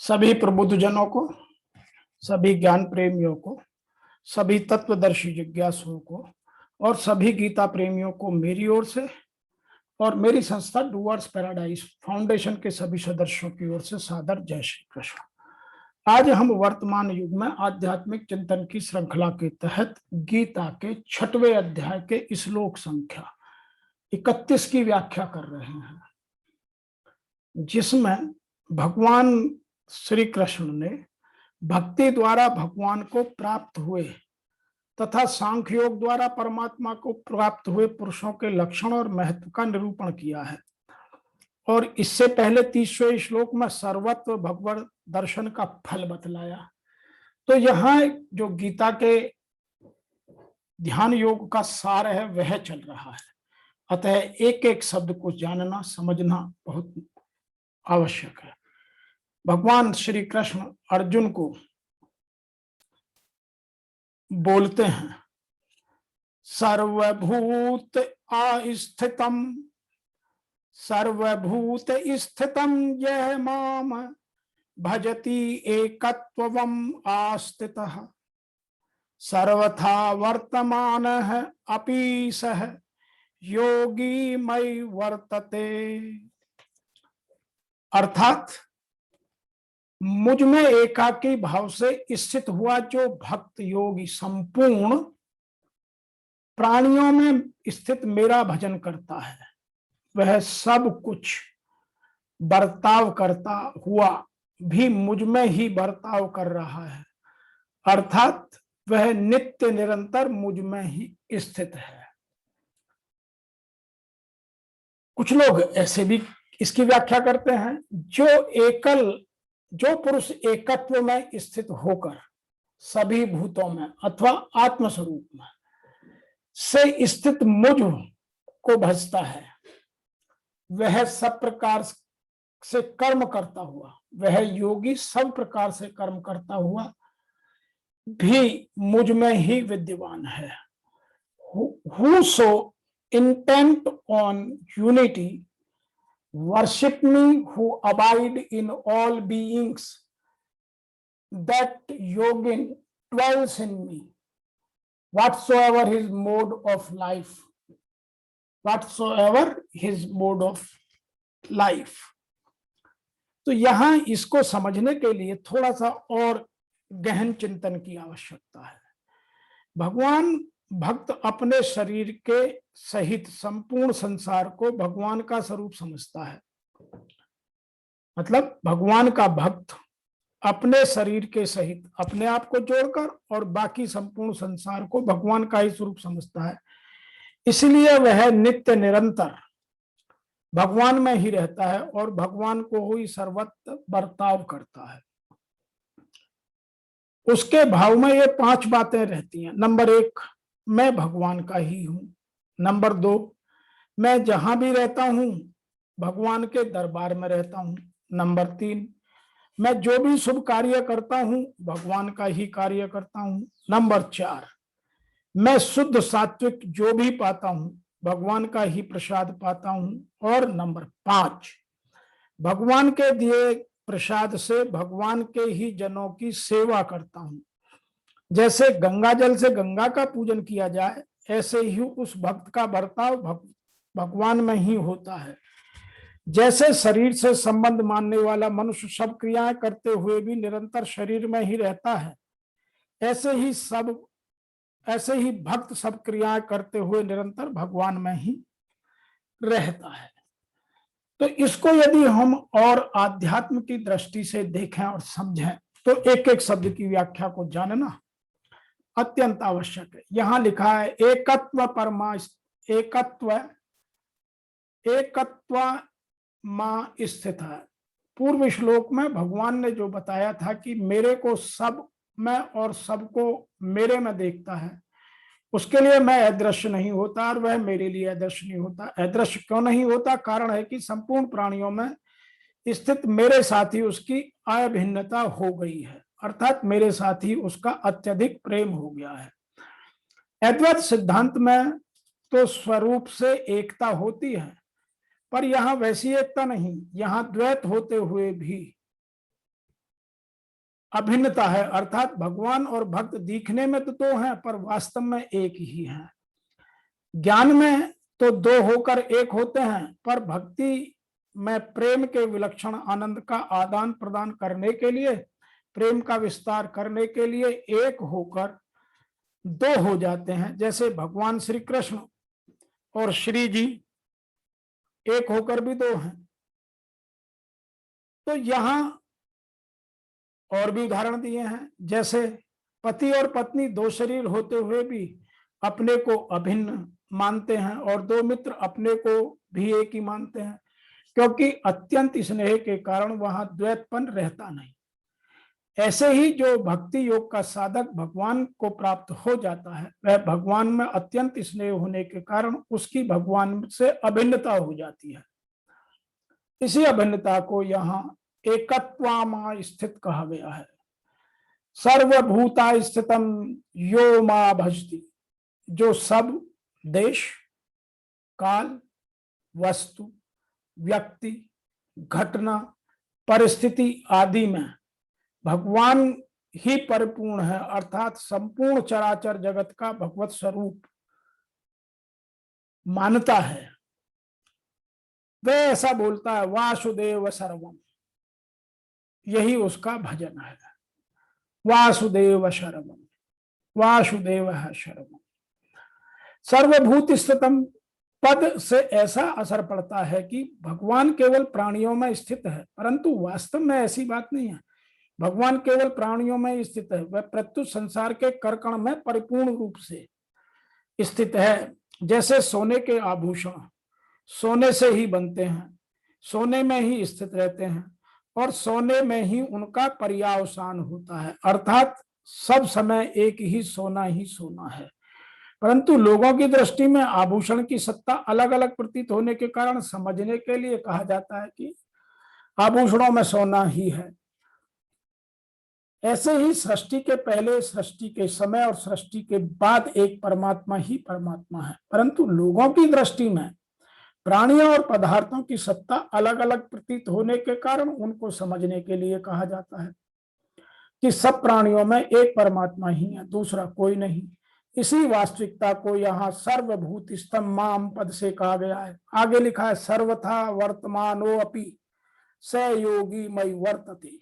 सभी प्रबुद्धजनों को, सभी ज्ञान प्रेमियों को, सभी तत्वदर्शी जिज्ञासुओं को और सभी गीता प्रेमियों को मेरी ओर से और मेरी संस्था डूअर्स पैराडाइज फाउंडेशन के सभी सदस्यों की ओर से सादर जय श्री कृष्ण। आज हम वर्तमान युग में आध्यात्मिक चिंतन की श्रृंखला के तहत गीता के 6वें अध्याय के श्लोक संख्या 31 की व्याख्या कर रहे हैं, जिसमें भगवान श्री कृष्ण ने भक्ति द्वारा भगवान को प्राप्त हुए तथा सांख्य योग द्वारा परमात्मा को प्राप्त हुए पुरुषों के लक्षण और महत्व का निरूपण किया है। और इससे पहले 30वें श्लोक में सर्वत्व भगवत दर्शन का फल बतलाया। तो यहाँ जो गीता के ध्यान योग का सार है वह चल रहा है, अतः एक एक शब्द को जानना समझना बहुत आवश्यक है। भगवान श्री कृष्ण अर्जुन को बोलते हैं, सर्वभूत आस्थितम सर्वभूत स्थितम यह माम भजति एकत्वम आस्थितः सर्वथा वर्तमानः अपि सः योगी मयि वर्तते। अर्थात मुझ में एकाकी भाव से स्थित हुआ जो भक्त योगी संपूर्ण प्राणियों में स्थित मेरा भजन करता है, वह सब कुछ बर्ताव करता हुआ भी मुझ में ही बर्ताव कर रहा है, अर्थात वह नित्य निरंतर मुझ में ही स्थित है। कुछ लोग ऐसे भी इसकी व्याख्या करते हैं, जो पुरुष एकत्व में स्थित होकर सभी भूतों में अथवा आत्म स्वरूप में से स्थित मुझ को भजता है, वह सब प्रकार से कर्म करता हुआ, वह योगी सब प्रकार से कर्म करता हुआ भी मुझ में ही विद्यमान है। Whoso intent on unity worship me who abide in all beings, that yogin dwells in me, whatsoever his mode of life, तो यहां इसको समझने के लिए थोड़ा सा और गहन चिंतन की आवश्यकता है। भगवान भक्त अपने शरीर के सहित संपूर्ण संसार को भगवान का स्वरूप समझता है। मतलब भगवान का भक्त अपने शरीर के सहित अपने आप को जोड़कर और बाकी संपूर्ण संसार को भगवान का ही स्वरूप समझता है, इसलिए वह नित्य निरंतर भगवान में ही रहता है और भगवान को ही सर्वत्र बर्ताव करता है। उसके भाव में ये 5 बातें रहती हैं। नंबर 1, मैं भगवान का ही हूं। नंबर 2, मैं जहां भी रहता हूं भगवान के दरबार में रहता हूं। नंबर 3, मैं जो भी शुभ कार्य करता हूं भगवान का ही कार्य करता हूं। नंबर 4, मैं शुद्ध सात्विक जो भी पाता हूं भगवान का ही प्रसाद पाता हूं। और नंबर 5, भगवान के दिए प्रसाद से भगवान के ही जनों की सेवा करता हूं। जैसे गंगा जल से गंगा का पूजन किया जाए, ऐसे ही उस भक्त का बर्ताव भगवान में ही होता है। जैसे शरीर से संबंध मानने वाला मनुष्य सब क्रियाएं करते हुए भी निरंतर शरीर में ही रहता है, ऐसे ही भक्त सब क्रियाएं करते हुए निरंतर भगवान में ही रहता है। तो इसको यदि हम और आध्यात्म की दृष्टि से देखें और समझें तो एक एक शब्द की व्याख्या को जानना अत्यंत आवश्यक है। यहां लिखा है एकत्व मां स्थित है। पूर्व श्लोक में भगवान ने जो बताया था कि मेरे को सब में और सबको मेरे में देखता है, उसके लिए मैं अदृश्य नहीं होता और वह मेरे लिए अदृश्य नहीं होता। अदृश्य क्यों नहीं होता? कारण है कि संपूर्ण प्राणियों में स्थित मेरे साथ ही उसकी अभिन्नता हो गई है, अर्थात मेरे साथ ही उसका अत्यधिक प्रेम हो गया है। अद्वैत सिद्धांत में तो स्वरूप से एकता होती है, पर यहां वैसी एकता नहीं। यहां द्वैत होते हुए भी अभिन्नता है, अर्थात भगवान और भक्त दिखने में तो दो हैं पर वास्तव में एक ही हैं। ज्ञान में तो दो होकर एक होते हैं, पर भक्ति में प्रेम के विलक्षण आनंद का आदान प्रदान करने के लिए, प्रेम का विस्तार करने के लिए एक होकर दो हो जाते हैं। जैसे भगवान श्री कृष्ण और श्री जी एक होकर भी दो हैं। तो यहां और भी उदाहरण दिए हैं, जैसे पति और पत्नी दो शरीर होते हुए भी अपने को अभिन्न मानते हैं और दो मित्र अपने को भी एक ही मानते हैं, क्योंकि अत्यंत स्नेह के कारण वहां द्वैतपन रहता नहीं। ऐसे ही जो भक्ति योग का साधक भगवान को प्राप्त हो जाता है, वह भगवान में अत्यंत स्नेह होने के कारण उसकी भगवान से अभिन्नता हो जाती है। इसी अभिन्नता को यहाँ एकत्वामा स्थित कहा गया है। सर्वभूता स्थितम यो मा भजति, जो सब देश, काल, वस्तु, व्यक्ति, घटना, परिस्थिति आदि में भगवान ही परिपूर्ण है, अर्थात संपूर्ण चराचर जगत का भगवत स्वरूप मानता है, वह ऐसा बोलता है वासुदेव सर्वम। यही उसका भजन है, वासुदेव शर्वम, वासुदेव शर्वम। सर्वभूत स्थितम पद से ऐसा असर पड़ता है कि भगवान केवल प्राणियों में स्थित है, परंतु वास्तव में ऐसी बात नहीं है। भगवान केवल प्राणियों में स्थित है, वह प्रत्युत संसार के करकण में परिपूर्ण रूप से स्थित है। जैसे सोने के आभूषण सोने से ही बनते हैं, सोने में ही स्थित रहते हैं और सोने में ही उनका पर्यावसान होता है, अर्थात सब समय एक ही सोना है। परंतु लोगों की दृष्टि में आभूषण की सत्ता अलग अलग प्रतीत होने के कारण समझने के लिए कहा जाता है कि आभूषणों में सोना ही है। ऐसे ही सृष्टि के पहले, सृष्टि के समय और सृष्टि के बाद एक परमात्मा ही परमात्मा है, परंतु लोगों की दृष्टि में प्राणियों और पदार्थों की सत्ता अलग अलग प्रतीत होने के कारण उनको समझने के लिए कहा जाता है कि सब प्राणियों में एक परमात्मा ही है, दूसरा कोई नहीं। इसी वास्तविकता को यहाँ सर्वभूत स्तम माम पद से कहा गया है। आगे लिखा है सर्वथा वर्तमानो अपि स योगी मई वर्तते।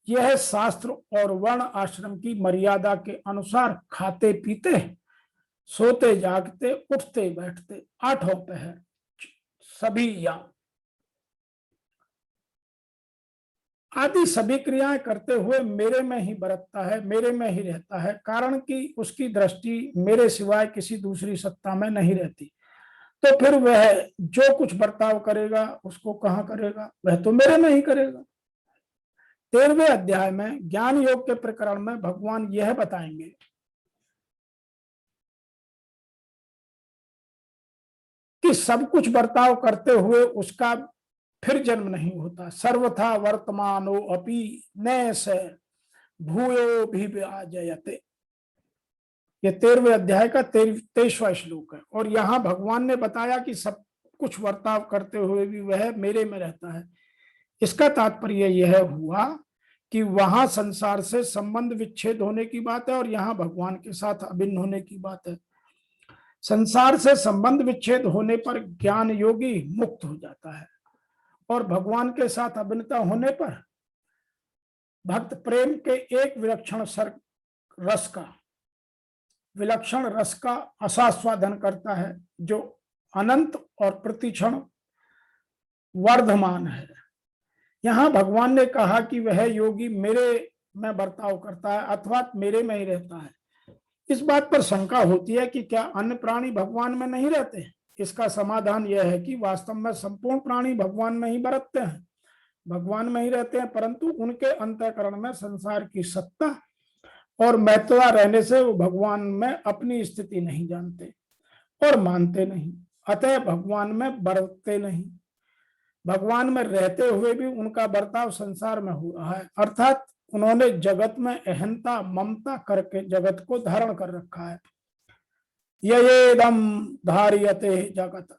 यह शास्त्र और वर्ण आश्रम की मर्यादा के अनुसार खाते पीते, सोते जागते, उठते बैठते, आठों पहर सभी या आदि सभी क्रियाएं करते हुए मेरे में ही बरतता है, मेरे में ही रहता है, कारण कि उसकी दृष्टि मेरे सिवाय किसी दूसरी सत्ता में नहीं रहती। तो फिर वह जो कुछ बर्ताव करेगा उसको कहाँ करेगा, वह तो मेरे में ही करेगा। 13वें अध्याय में ज्ञान योग के प्रकरण में भगवान यह बताएंगे कि सब कुछ बर्ताव करते हुए उसका फिर जन्म नहीं होता। सर्वथा वर्तमानो अपि न स भूयो भी विजयते। ये 13वें अध्याय का 23वां श्लोक है। और यहाँ भगवान ने बताया कि सब कुछ बर्ताव करते हुए भी वह मेरे में रहता है। इसका तात्पर्य यह हुआ कि वहां संसार से संबंध विच्छेद होने की बात है और यहाँ भगवान के साथ अभिन्न होने की बात है। संसार से संबंध विच्छेद होने पर ज्ञान योगी मुक्त हो जाता है और भगवान के साथ अभिन्नता होने पर भक्त प्रेम के एक विलक्षण रस का आस्वादन करता है, जो अनंत और प्रतिक्षण वर्धमान है। यहाँ भगवान ने कहा कि वह योगी मेरे में बर्ताव करता है अथवा मेरे में ही रहता है। इस बात पर शंका होती है कि क्या अन्य प्राणी भगवान में नहीं रहते? इसका समाधान यह है कि वास्तव में संपूर्ण प्राणी भगवान में ही बरतते हैं, भगवान में ही रहते हैं, परंतु उनके अंतःकरण में संसार की सत्ता और महत्ता रहने से वो भगवान में अपनी स्थिति नहीं जानते और मानते नहीं, अतः भगवान में बरतते नहीं। भगवान में रहते हुए भी उनका बर्ताव संसार में हो रहा है, अर्थात उन्होंने जगत में अहंता ममता करके जगत को धारण कर रखा है। येदम धार्यते जगत,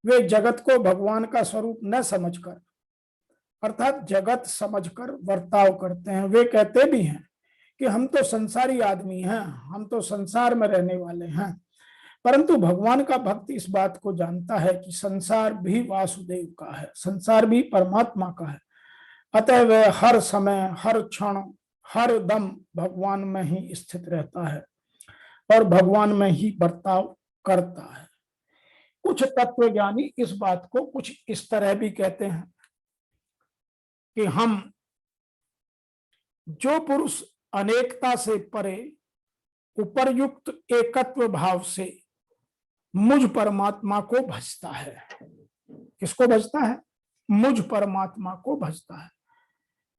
वे जगत को भगवान का स्वरूप न समझकर अर्थात जगत समझकर बर्ताव करते हैं। वे कहते भी हैं कि हम तो संसारी आदमी हैं, हम तो संसार में रहने वाले हैं, परंतु भगवान का भक्त इस बात को जानता है कि संसार भी वासुदेव का है, संसार भी परमात्मा का है। अतः वह हर समय, हर क्षण, हर दम भगवान में ही स्थित रहता है और भगवान में ही बर्ताव करता है। कुछ तत्वज्ञानी इस बात को कुछ इस तरह भी कहते हैं कि हम, जो पुरुष अनेकता से परे उपर्युक्त एकत्व भाव से मुझ परमात्मा को भजता है। किसको भजता है? मुझ परमात्मा को भजता है।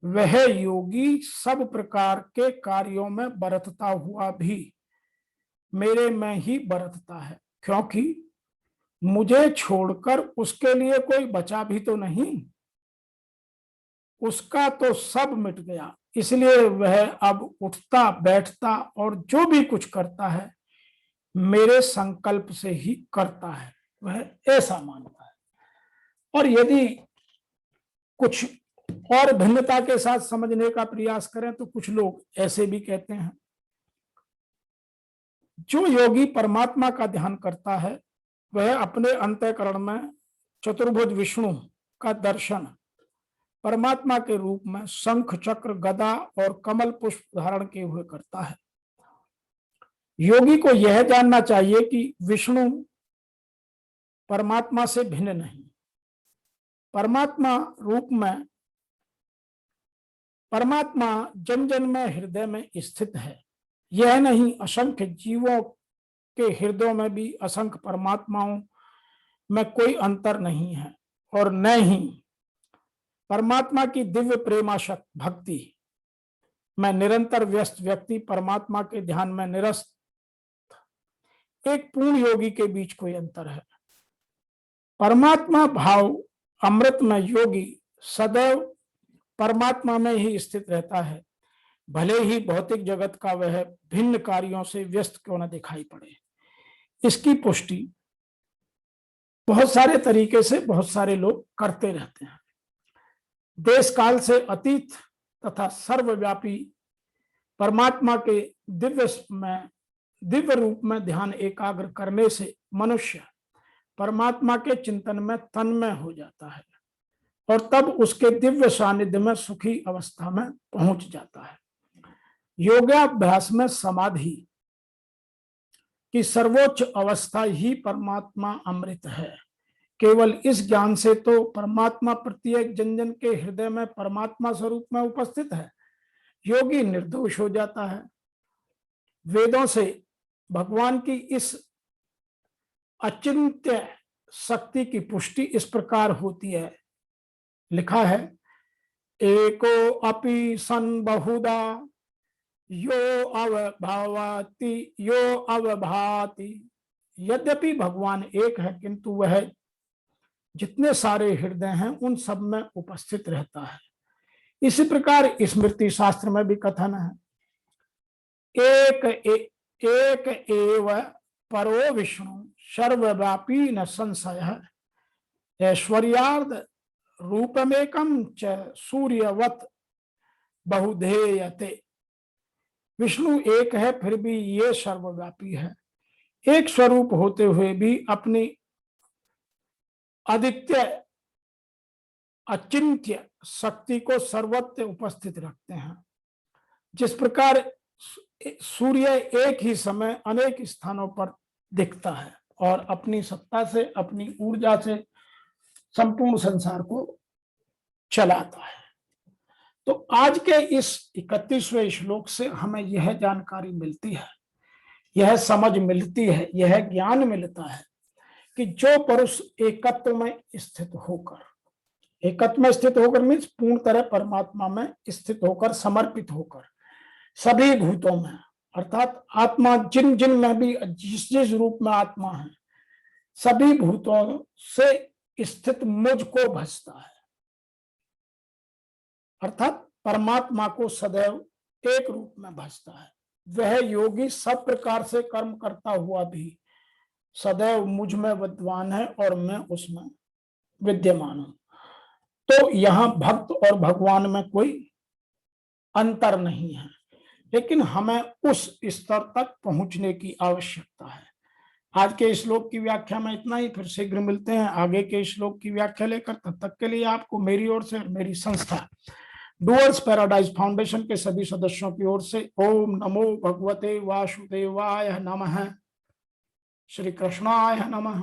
वह योगी सब प्रकार के कार्यों में बरतता हुआ भी मेरे में ही बरतता है, क्योंकि मुझे छोड़कर उसके लिए कोई बचा भी तो नहीं, उसका तो सब मिट गया, इसलिए वह अब उठता बैठता और जो भी कुछ करता है मेरे संकल्प से ही करता है, वह ऐसा मानता है। और यदि कुछ और भिन्नता के साथ समझने का प्रयास करें तो कुछ लोग ऐसे भी कहते हैं, जो योगी परमात्मा का ध्यान करता है वह अपने अंतःकरण में चतुर्भुज विष्णु का दर्शन परमात्मा के रूप में शंख, चक्र, गदा और कमल पुष्प धारण किए हुए करता है। योगी को यह जानना चाहिए कि विष्णु परमात्मा से भिन्न नहीं, परमात्मा रूप में, परमात्मा जन जन में हृदय में स्थित है। यह नहीं, असंख्य जीवों के हृदयों में भी असंख्य परमात्माओं में कोई अंतर नहीं है, और न ही परमात्मा की दिव्य प्रेमाशक्त भक्ति में निरंतर व्यस्त व्यक्ति परमात्मा के ध्यान में निरस्त एक पूर्ण योगी के बीच कोई अंतर है। परमात्मा भाव अमृत में योगी सदैव परमात्मा में ही स्थित रहता है, भले ही भौतिक जगत का वह भिन्न कार्यों से व्यस्त क्यों न दिखाई पड़े। इसकी पुष्टि बहुत सारे तरीके से बहुत सारे लोग करते रहते हैं। देश काल से अतीत तथा सर्वव्यापी परमात्मा के दिव्य रूप में ध्यान एकाग्र करने से मनुष्य परमात्मा के चिंतन में तन्मय हो जाता है और तब उसके दिव्य सानिध्य में सुखी अवस्था में पहुंच जाता है। योगाभ्यास में समाधि की सर्वोच्च अवस्था ही परमात्मा अमृत है। केवल इस ज्ञान से तो परमात्मा प्रत्येक जन जन के हृदय में परमात्मा स्वरूप में उपस्थित है, योगी निर्दोष हो जाता है। वेदों से भगवान की इस अचिंत्य शक्ति की पुष्टि इस प्रकार होती है। लिखा है, एको अपि सन बहुधा यो अवभाति। यद्यपि भगवान एक है किंतु वह जितने सारे हृदय हैं उन सब में उपस्थित रहता है। इसी प्रकार स्मृति शास्त्र में भी कथन है, एक एव परो विष्णु सर्वव्यापी न संशय ऐश्वर्यार्ध रूपमेकं च सूर्यवत बहुधेयते। विष्णु एक है फिर भी ये सर्वव्यापी है, एक स्वरूप होते हुए भी अपनी अद्वितीय अचिंत्य शक्ति को सर्वत्र उपस्थित रखते हैं। जिस प्रकार सूर्य एक ही समय अनेक स्थानों पर दिखता है और अपनी सत्ता से, अपनी ऊर्जा से संपूर्ण संसार को चलाता है। तो आज के इस 31वें श्लोक से हमें यह जानकारी मिलती है, यह समझ मिलती है, यह ज्ञान मिलता है कि जो पुरुष एकत्व में स्थित होकर, एकत्व में स्थित होकर मीन्स पूर्ण तरह परमात्मा में स्थित होकर, समर्पित होकर, सभी भूतों में अर्थात आत्मा जिन जिन में भी जिस जिस रूप में आत्मा है सभी भूतों से स्थित मुझ को भजता है, अर्थात परमात्मा को सदैव एक रूप में भजता है। वह योगी सब प्रकार से कर्म करता हुआ भी सदैव मुझ में विद्वान है और मैं उसमें विद्यमान हूं। तो यहाँ भक्त और भगवान में कोई अंतर नहीं है, लेकिन हमें उस स्तर तक पहुंचने की आवश्यकता है। आज के श्लोक की व्याख्या में इतना ही, फिर शीघ्र मिलते हैं आगे के श्लोक की व्याख्या लेकर। तब तक के लिए आपको मेरी ओर से, मेरी संस्था डूअर्स पैराडाइज फाउंडेशन के सभी सदस्यों की ओर से ओम नमो भगवते वासुदेवाय नमः। श्री कृष्णाय नमः।